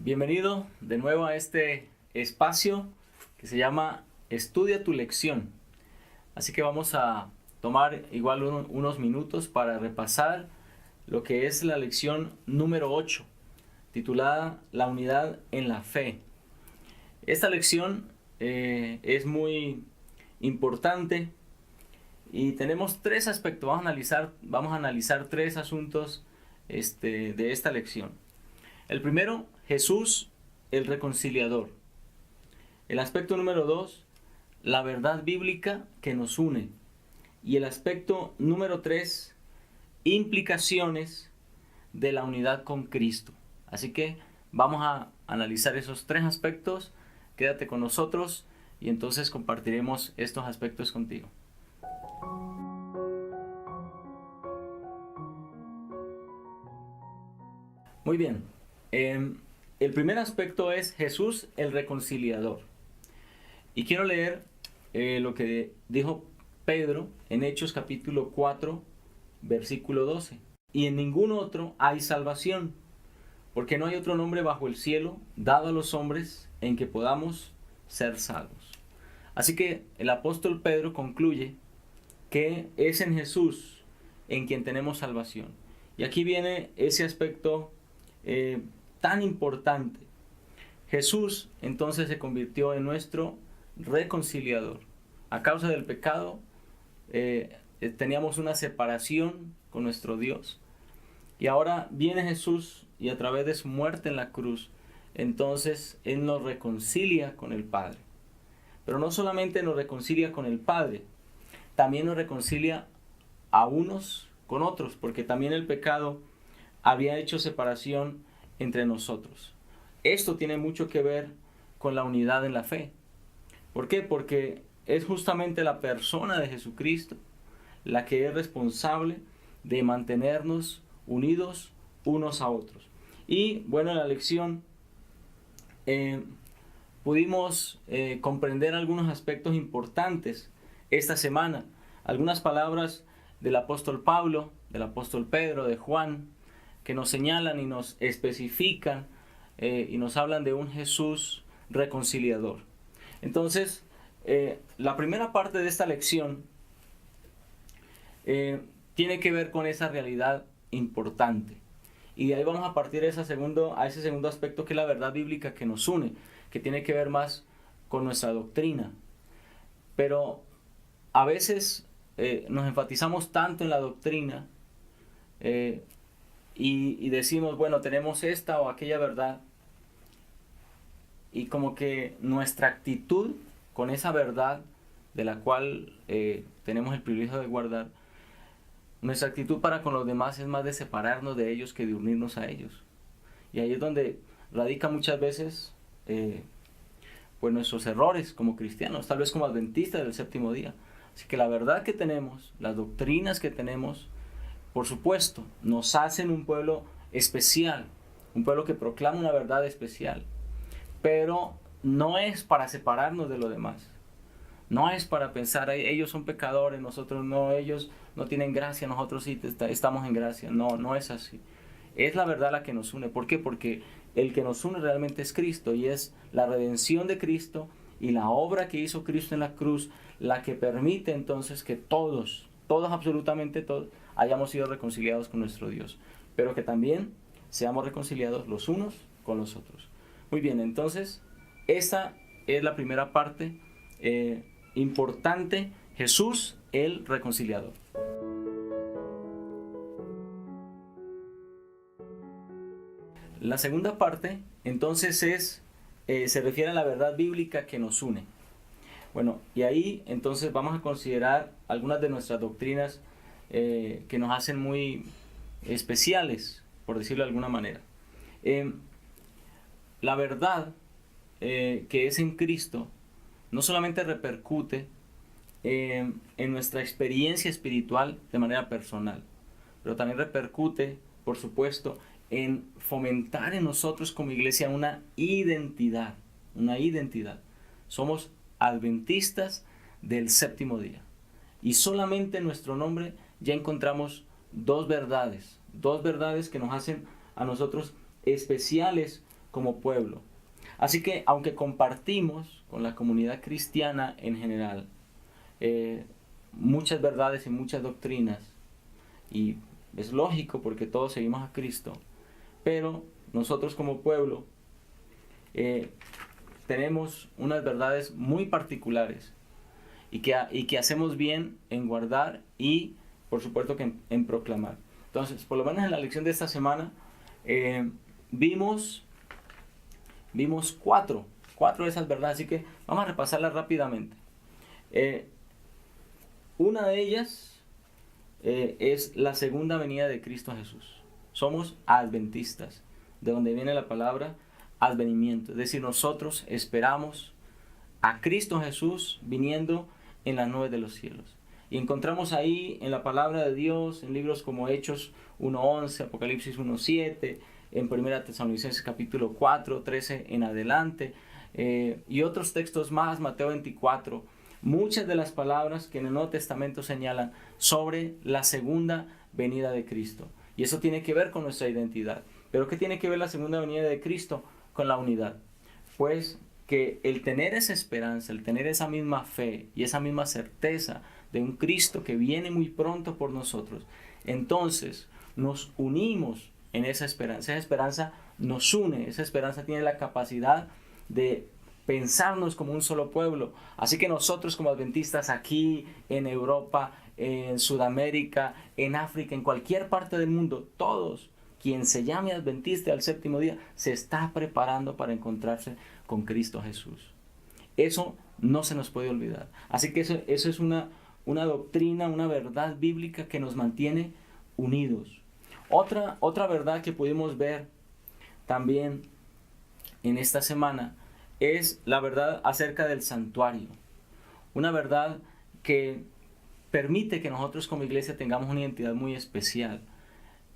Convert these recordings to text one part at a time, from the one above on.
Bienvenido de nuevo a este espacio que se llama Estudia tu lección. Así que vamos a tomar igual unos minutos para repasar lo que es la lección número 8, titulada La unidad en la fe. Esta lección es muy importante y tenemos tres aspectos. Vamos a analizar tres asuntos de esta lección. El primero, Jesús el reconciliador. El aspecto número 2, la verdad bíblica que nos une. Y el aspecto número 3, implicaciones de la unidad con Cristo. Así que vamos a analizar esos tres aspectos. Quédate con nosotros y entonces compartiremos estos aspectos contigo. Muy bien. El primer aspecto es Jesús el reconciliador. Y quiero leer lo que dijo Pedro en Hechos capítulo 4, versículo 12. Y en ningún otro hay salvación, porque no hay otro nombre bajo el cielo dado a los hombres en que podamos ser salvos. Así que el apóstol Pedro concluye que es en Jesús en quien tenemos salvación. Y aquí viene ese aspecto tan importante. Jesús entonces se convirtió en nuestro reconciliador. A causa del pecado teníamos una separación con nuestro Dios, y ahora viene Jesús y a través de su muerte en la cruz, entonces Él nos reconcilia con el Padre. Pero no solamente nos reconcilia con el Padre, también nos reconcilia a unos con otros, porque también el pecado había hecho separación entre nosotros. Esto tiene mucho que ver con la unidad en la fe. ¿Por qué? Porque es justamente la persona de Jesucristo la que es responsable de mantenernos unidos unos a otros. Y bueno, en la lección pudimos comprender algunos aspectos importantes esta semana. Algunas palabras del apóstol Pablo, del apóstol Pedro, de Juan, que nos señalan y nos especifican y nos hablan de un Jesús reconciliador. Entonces, la primera parte de esta lección tiene que ver con esa realidad importante. Y de ahí vamos a partir a ese segundo aspecto, que es la verdad bíblica que nos une, que tiene que ver más con nuestra doctrina. Pero a veces nos enfatizamos tanto en la doctrina y decimos, bueno, tenemos esta o aquella verdad, y como que nuestra actitud con esa verdad de la cual tenemos el privilegio de guardar, nuestra actitud para con los demás es más de separarnos de ellos que de unirnos a ellos. Y ahí es donde radica muchas veces pues nuestros errores como cristianos, tal vez como adventistas del séptimo día. Así que la verdad que tenemos, las doctrinas que tenemos, por supuesto, nos hacen un pueblo especial, un pueblo que proclama una verdad especial, pero no es para separarnos de los demás. No es para pensar, ellos son pecadores, nosotros no, ellos no tienen gracia, nosotros sí estamos en gracia. No, no es así. Es la verdad la que nos une. ¿Por qué? Porque el que nos une realmente es Cristo, y es la redención de Cristo y la obra que hizo Cristo en la cruz la que permite entonces que todos, absolutamente todos, hayamos sido reconciliados con nuestro Dios, pero que también seamos reconciliados los unos con los otros. Muy bien, entonces esa es la primera parte importante, Jesús el reconciliador. La segunda parte entonces se refiere a la verdad bíblica que nos une. Bueno, y ahí entonces vamos a considerar algunas de nuestras doctrinas que nos hacen muy especiales, por decirlo de alguna manera. La verdad que es en Cristo no solamente repercute en nuestra experiencia espiritual de manera personal, pero también repercute, por supuesto, en fomentar en nosotros como iglesia una identidad. Somos adventistas del séptimo día. Y solamente en nuestro nombre ya encontramos dos verdades que nos hacen a nosotros especiales como pueblo. Así que aunque compartimos con la comunidad cristiana en general muchas verdades y muchas doctrinas, y es lógico porque todos seguimos a Cristo, pero nosotros como pueblo tenemos unas verdades muy particulares y que hacemos bien en guardar y por supuesto que en proclamar. Entonces, por lo menos en la lección de esta semana vimos cuatro de esas verdades, así que vamos a repasarlas rápidamente. Una de ellas es la segunda venida de Cristo Jesús. Somos adventistas, de donde viene la palabra advenimiento, es decir, nosotros esperamos a Cristo Jesús viniendo en las nubes de los cielos. Y encontramos ahí en la palabra de Dios, en libros como Hechos 1:11, Apocalipsis 1:7, en 1 Tesalonicenses capítulo 4, 13 en adelante, y otros textos más, Mateo 24, muchas de las palabras que en el Nuevo Testamento señalan sobre la segunda venida de Cristo. Y eso tiene que ver con nuestra identidad. ¿Pero qué tiene que ver la segunda venida de Cristo con la unidad? Pues que el tener esa esperanza, el tener esa misma fe y esa misma certeza de un Cristo que viene muy pronto por nosotros, entonces nos unimos en esa esperanza. Esa esperanza nos une, esa esperanza tiene la capacidad de pensarnos como un solo pueblo. Así que nosotros como adventistas aquí en Europa, en Sudamérica, en África, en cualquier parte del mundo, todos, quien se llame adventista al séptimo día, se está preparando para encontrarse con Cristo Jesús. Eso no se nos puede olvidar. Así que eso es una doctrina, una verdad bíblica que nos mantiene unidos. Otra verdad que pudimos ver también en esta semana es la verdad acerca del santuario. Una verdad que permite que nosotros como iglesia tengamos una identidad muy especial.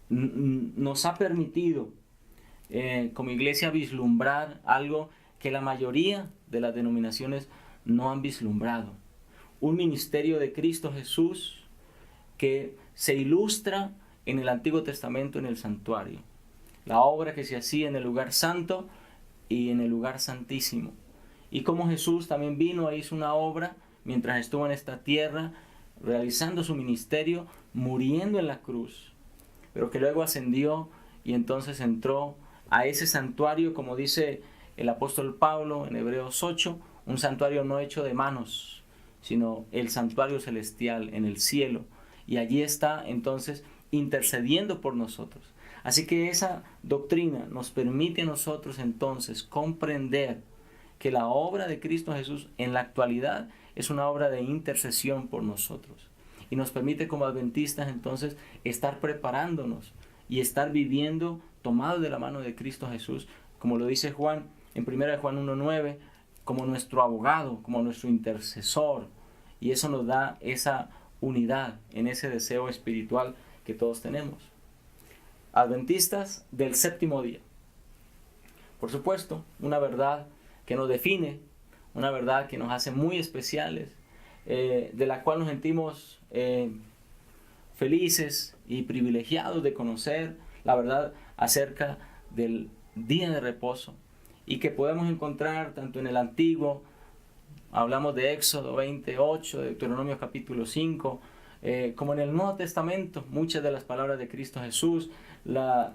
Nos ha permitido como iglesia vislumbrar algo que la mayoría de las denominaciones no han vislumbrado. Un ministerio de Cristo Jesús que se ilustra en el Antiguo Testamento en el santuario. La obra que se hacía en el lugar santo y en el lugar santísimo. Y como Jesús también vino e hizo una obra mientras estuvo en esta tierra, realizando su ministerio, muriendo en la cruz, pero que luego ascendió y entonces entró a ese santuario, como dice el apóstol Pablo en Hebreos 8, un santuario no hecho de manos, sino el santuario celestial en el cielo. Y allí está entonces intercediendo por nosotros. Así que esa doctrina nos permite a nosotros entonces comprender que la obra de Cristo Jesús en la actualidad es una obra de intercesión por nosotros. Y nos permite como adventistas entonces estar preparándonos y estar viviendo tomados de la mano de Cristo Jesús, como lo dice Juan en 1 Juan 1:9, como nuestro abogado, como nuestro intercesor. Y eso nos da esa unidad en ese deseo espiritual que todos tenemos. Adventistas del séptimo día. Por supuesto, una verdad que nos define, una verdad que nos hace muy especiales, de la cual nos sentimos felices y privilegiados de conocer la verdad acerca del día de reposo, y que podemos encontrar tanto en el Antiguo, hablamos de Éxodo 28, de Deuteronomio capítulo 5, como en el Nuevo Testamento, muchas de las palabras de Cristo Jesús, la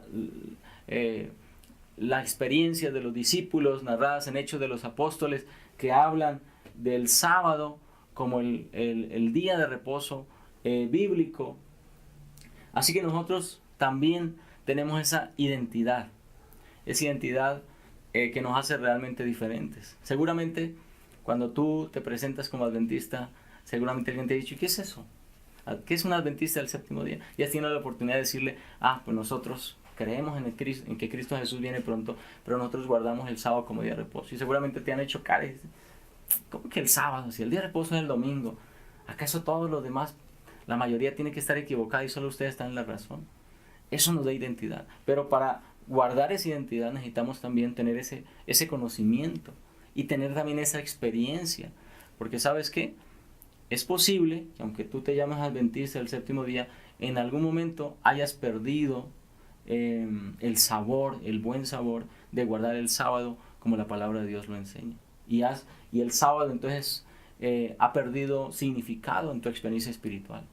experiencia de los discípulos narradas en Hechos de los Apóstoles, que hablan del sábado como el día de reposo bíblico. Así que nosotros también tenemos esa identidad que nos hace realmente diferentes. Seguramente cuando tú te presentas como adventista, seguramente alguien te ha dicho: ¿qué es eso? ¿Qué es un adventista del séptimo día? Y has tenido la oportunidad de decirle: pues nosotros creemos en que Cristo Jesús viene pronto, pero nosotros guardamos el sábado como día de reposo. Y seguramente te han hecho cara: ¿cómo que el sábado? Si el día de reposo es el domingo, ¿acaso todos los demás, la mayoría tiene que estar equivocada y solo ustedes están en la razón? Eso nos da identidad, pero para guardar esa identidad necesitamos también tener ese conocimiento y tener también esa experiencia, porque ¿sabes qué? Es posible que aunque tú te llames adventista del séptimo día, en algún momento hayas perdido el sabor, el buen sabor de guardar el sábado como la palabra de Dios lo enseña. Y el sábado entonces ha perdido significado en tu experiencia espiritual.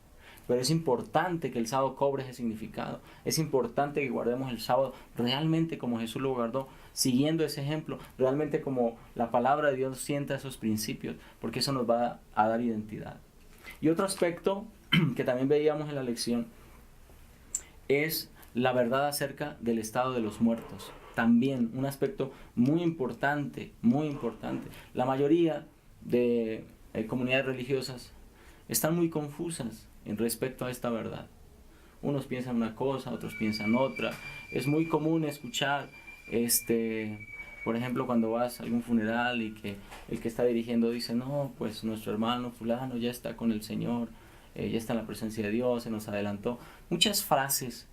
Pero es importante que el sábado cobre ese significado. Es importante que guardemos el sábado realmente como Jesús lo guardó, siguiendo ese ejemplo, realmente como la palabra de Dios sienta esos principios, porque eso nos va a dar identidad. Y otro aspecto que también veíamos en la lección es la verdad acerca del estado de los muertos. También un aspecto muy importante, muy importante. La mayoría de comunidades religiosas están muy confusas en respecto a esta verdad. Unos piensan una cosa, otros piensan otra. Es muy común escuchar, por ejemplo, cuando vas a algún funeral y que el que está dirigiendo dice, no, pues nuestro hermano fulano ya está con el Señor, ya está en la presencia de Dios, se nos adelantó. Muchas frases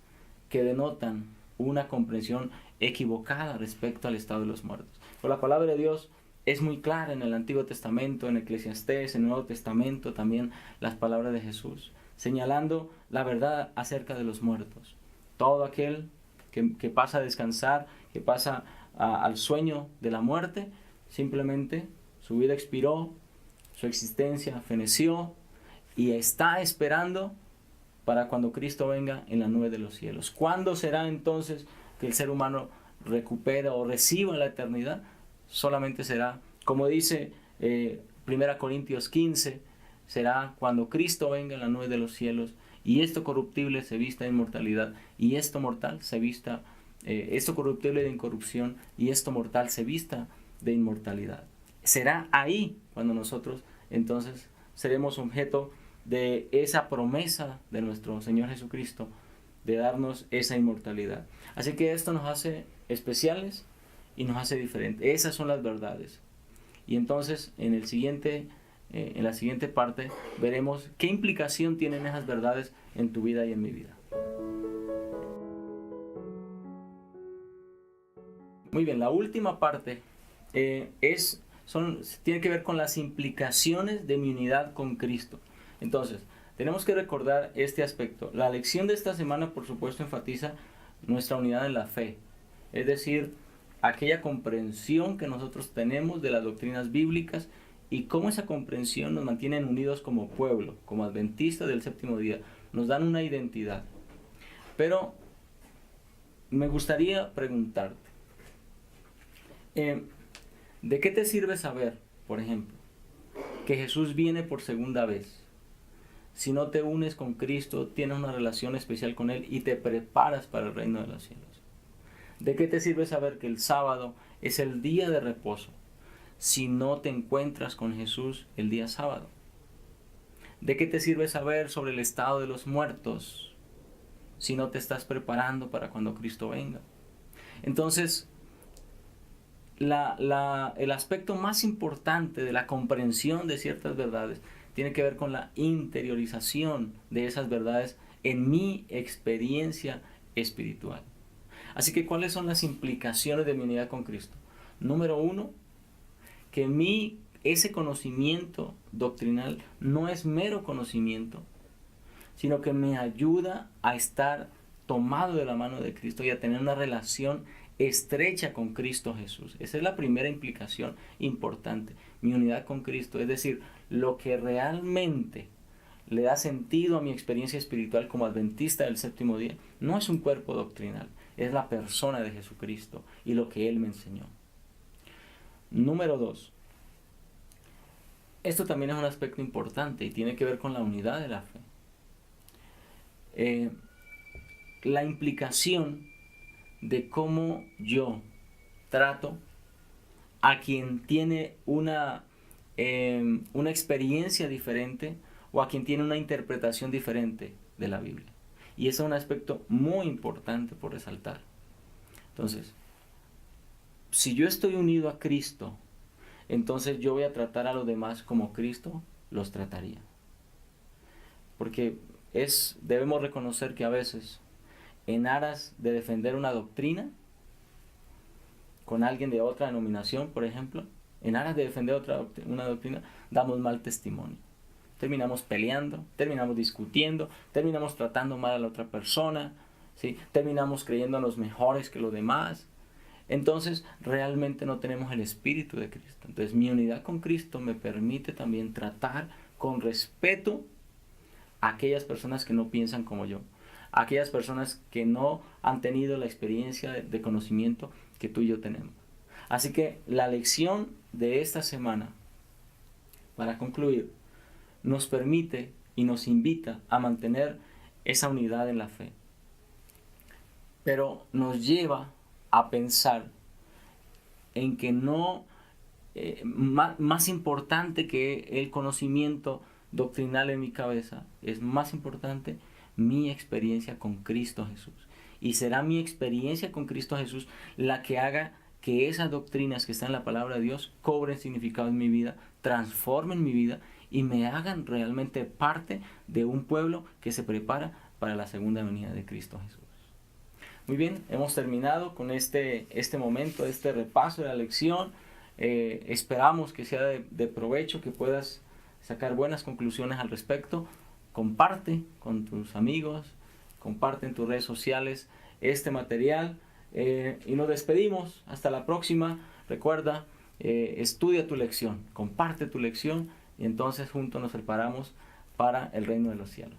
que denotan una comprensión equivocada respecto al estado de los muertos. Pero la palabra de Dios es muy clara en el Antiguo Testamento, en Eclesiastés, en el Nuevo Testamento, también las palabras de Jesús, señalando la verdad acerca de los muertos. Todo aquel que pasa a descansar, que pasa al sueño de la muerte, simplemente su vida expiró, su existencia feneció y está esperando para cuando Cristo venga en la nube de los cielos. ¿Cuándo será entonces que el ser humano recupera o reciba la eternidad? Solamente será, como dice 1 Corintios 15, será cuando Cristo venga en la nube de los cielos y esto corruptible se vista de inmortalidad y esto mortal se vista, esto corruptible de incorrupción y esto mortal se vista de inmortalidad. Será ahí cuando nosotros entonces seremos objeto de esa promesa de nuestro Señor Jesucristo de darnos esa inmortalidad. Así que esto nos hace especiales y nos hace diferentes. Esas son las verdades. Y entonces en la siguiente parte veremos qué implicación tienen esas verdades en tu vida y en mi vida. Muy bien, la última parte tiene que ver con las implicaciones de mi unidad con Cristo. Entonces, tenemos que recordar este aspecto. La lección de esta semana, por supuesto, enfatiza nuestra unidad en la fe. Es decir, aquella comprensión que nosotros tenemos de las doctrinas bíblicas y cómo esa comprensión nos mantiene unidos como pueblo, como adventistas del séptimo día. Nos dan una identidad. Pero me gustaría preguntarte, ¿de qué te sirve saber, por ejemplo, que Jesús viene por segunda vez? Si no te unes con Cristo, tienes una relación especial con Él y te preparas para el reino de los cielos. ¿De qué te sirve saber que el sábado es el día de reposo si no te encuentras con Jesús el día sábado? ¿De qué te sirve saber sobre el estado de los muertos si no te estás preparando para cuando Cristo venga? Entonces, el aspecto más importante de la comprensión de ciertas verdades tiene que ver con la interiorización de esas verdades en mi experiencia espiritual. Así que, ¿cuáles son las implicaciones de mi unidad con Cristo? Número 1, que ese conocimiento doctrinal no es mero conocimiento, sino que me ayuda a estar tomado de la mano de Cristo y a tener una relación estrecha con Cristo Jesús. Esa es la primera implicación importante, mi unidad con Cristo. Es decir, lo que realmente le da sentido a mi experiencia espiritual como adventista del séptimo día no es un cuerpo doctrinal, es la persona de Jesucristo y lo que Él me enseñó. Número 2. Esto también es un aspecto importante y tiene que ver con la unidad de la fe. La implicación de cómo yo trato a quien tiene una experiencia diferente o a quien tiene una interpretación diferente de la Biblia. Y ese es un aspecto muy importante por resaltar. Entonces, si yo estoy unido a Cristo, entonces yo voy a tratar a los demás como Cristo los trataría. Porque debemos reconocer que a veces, en aras de defender una doctrina, con alguien de otra denominación, por ejemplo, en aras de defender una doctrina, damos mal testimonio. Terminamos peleando, terminamos discutiendo, terminamos tratando mal a la otra persona, ¿sí? Terminamos creyéndonos mejores que los demás. Entonces realmente no tenemos el Espíritu de Cristo. Entonces mi unidad con Cristo me permite también tratar con respeto a aquellas personas que no piensan como yo, a aquellas personas que no han tenido la experiencia de conocimiento que tú y yo tenemos. Así que la lección de esta semana, para concluir, nos permite y nos invita a mantener esa unidad en la fe, pero nos lleva a pensar en que no, más importante que el conocimiento doctrinal en mi cabeza, es más importante mi experiencia con Cristo Jesús. Y será mi experiencia con Cristo Jesús la que haga que esas doctrinas que están en la palabra de Dios cobren significado en mi vida, transformen mi vida y me hagan realmente parte de un pueblo que se prepara para la segunda venida de Cristo Jesús. Muy bien, hemos terminado con este momento, este repaso de la lección. Esperamos que sea de provecho, que puedas sacar buenas conclusiones al respecto. Comparte con tus amigos, comparte en tus redes sociales este material y nos despedimos. Hasta la próxima. Recuerda, estudia tu lección, comparte tu lección y entonces juntos nos preparamos para el reino de los cielos.